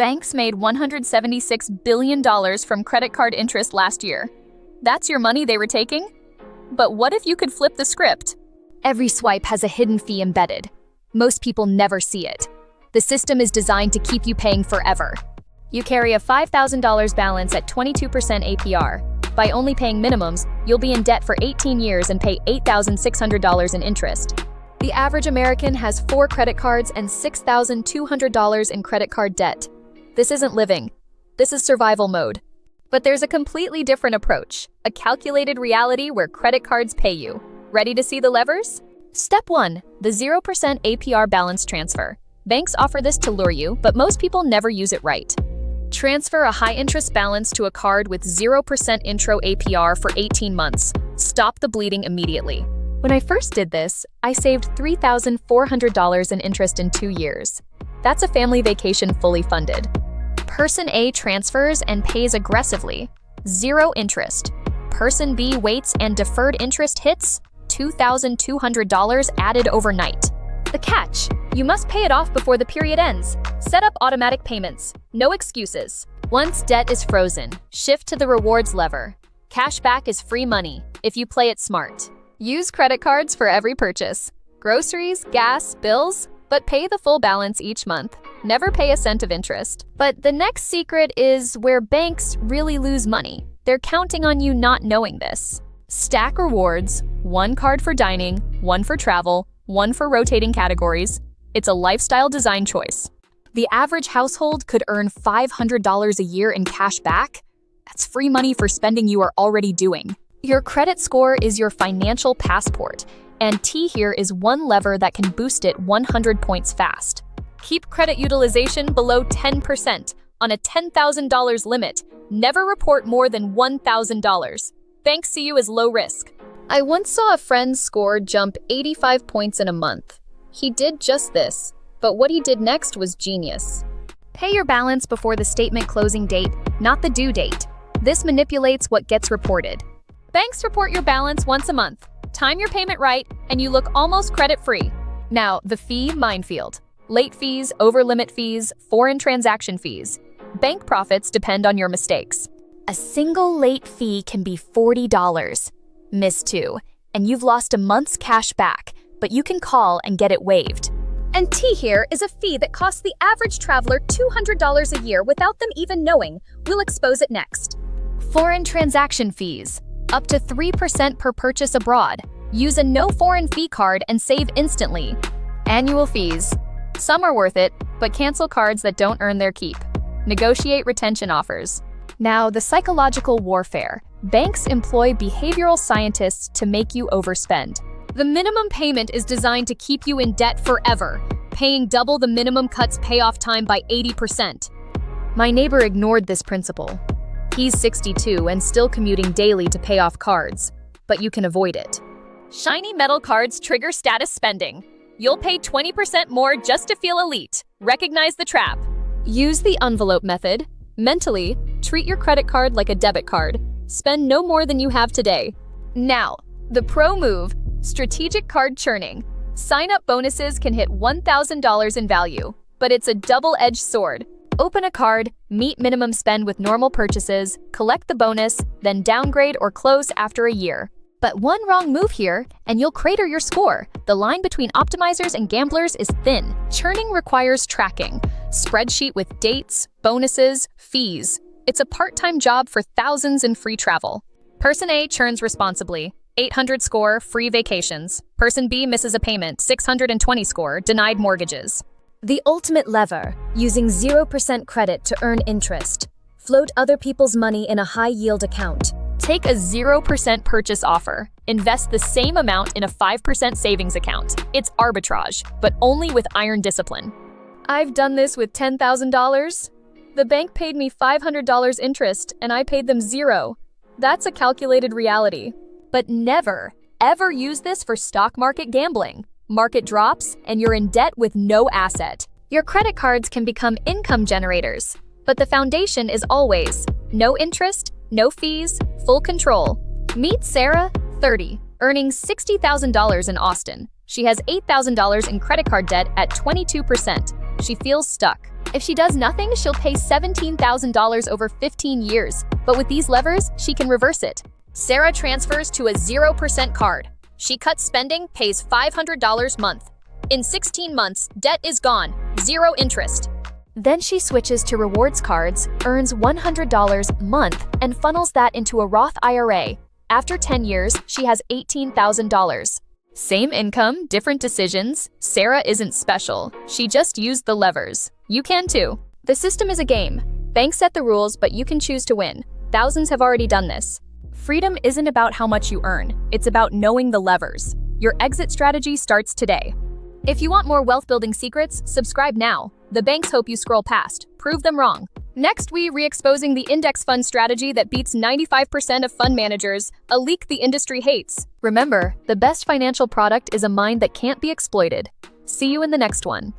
Banks made $176 billion from credit card interest last year. That's your money they were taking? But what if you could flip the script? Every swipe has a hidden fee embedded. Most people never see it. The system is designed to keep you paying forever. You carry a $5,000 balance at 22% APR. By only paying minimums, you'll be in debt for 18 years and pay $8,600 in interest. The average American has 4 credit cards and $6,200 in credit card debt. This isn't living. This is survival mode. But there's a completely different approach, a calculated reality where credit cards pay you. Ready to see the levers? Step 1, the 0% APR balance transfer. Banks offer this to lure you, but most people never use it right. Transfer a high-interest balance to a card with 0% intro APR for 18 months. Stop the bleeding immediately. When I first did this, I saved $3,400 in interest in 2 years. That's a family vacation fully funded. Person A transfers and pays aggressively. 0 interest. Person B waits and deferred interest hits. $2,200 added overnight. The catch: you must pay it off before the period ends. Set up automatic payments. No excuses. Once debt is frozen, shift to the rewards lever. Cashback is free money if you play it smart. Use credit cards for every purchase. Groceries, gas, bills, but pay the full balance each month. Never pay a cent of interest. But the next secret is where banks really lose money. They're counting on you not knowing this. Stack rewards, 1 card for dining, 1 for travel, 1 for rotating categories. It's a lifestyle design choice. The average household could earn $500 a year in cash back. That's free money for spending you are already doing. Your credit score is your financial passport, and T here is one lever that can boost it 100 points fast. Keep credit utilization below 10% on a $10,000 limit. Never report more than $1,000. Banks see you as low risk. I once saw a friend's score jump 85 points in a month. He did just this, but what he did next was genius. Pay your balance before the statement closing date, not the due date. This manipulates what gets reported. Banks report your balance once a month. Time your payment right, and you look almost credit-free. Now, the fee minefield. Late fees, over-limit fees, foreign transaction fees. Bank profits depend on your mistakes. A single late fee can be $40. Miss 2, and you've lost a month's cash back, but you can call and get it waived. And T here is a fee that costs the average traveler $200 a year without them even knowing. We'll expose it next. Foreign transaction fees. Up to 3% per purchase abroad. Use a no foreign fee card and save instantly. Annual fees. Some are worth it, but cancel cards that don't earn their keep. Negotiate retention offers. Now, the psychological warfare. Banks employ behavioral scientists to make you overspend. The minimum payment is designed to keep you in debt forever. Paying double the minimum cuts payoff time by 80%. My neighbor ignored this principle. He's 62 and still commuting daily to pay off cards, but you can avoid it. Shiny metal cards trigger status spending. You'll pay 20% more just to feel elite. Recognize the trap. Use the envelope method. Mentally, treat your credit card like a debit card. Spend no more than you have today. Now, the pro move, strategic card churning. Sign-up bonuses can hit $1,000 in value, but it's a double-edged sword. Open a card, meet minimum spend with normal purchases, collect the bonus, then downgrade or close after a year. But one wrong move here, and you'll crater your score. The line between optimizers and gamblers is thin. Churning requires tracking. Spreadsheet with dates, bonuses, fees. It's a part-time job for thousands in free travel. Person A churns responsibly. 800 score, free vacations. Person B misses a payment, 620 score, denied mortgages. The ultimate lever, using 0% credit to earn interest. Float other people's money in a high-yield account. Take a 0% purchase offer. Invest the same amount in a 5% savings account. It's arbitrage, but only with iron discipline. I've done this with $10,000. The bank paid me $500 interest, and I paid them 0. That's a calculated reality. But never, ever use this for stock market gambling. Market drops, and you're in debt with no asset. Your credit cards can become income generators, but the foundation is always no interest, no fees, full control. Meet Sarah, 30, earning $60,000 in Austin. She has $8,000 in credit card debt at 22%. She feels stuck. If she does nothing, she'll pay $17,000 over 15 years. But with these levers, she can reverse it. Sarah transfers to a 0% card. She cuts spending, pays $500 month. In 16 months, debt is gone, 0 interest. Then she switches to rewards cards, earns $100 a month, and funnels that into a Roth IRA. After 10 years, she has $18,000. Same income, different decisions. Sarah isn't special. She just used the levers. You can too. The system is a game. Banks set the rules, but you can choose to win. Thousands have already done this. Freedom isn't about how much you earn. It's about knowing the levers. Your exit strategy starts today. If you want more wealth-building secrets, subscribe now. The banks hope you scroll past. Prove them wrong. Next, we re-exposing the index fund strategy that beats 95% of fund managers, a leak the industry hates. Remember, the best financial product is a mind that can't be exploited. See you in the next one.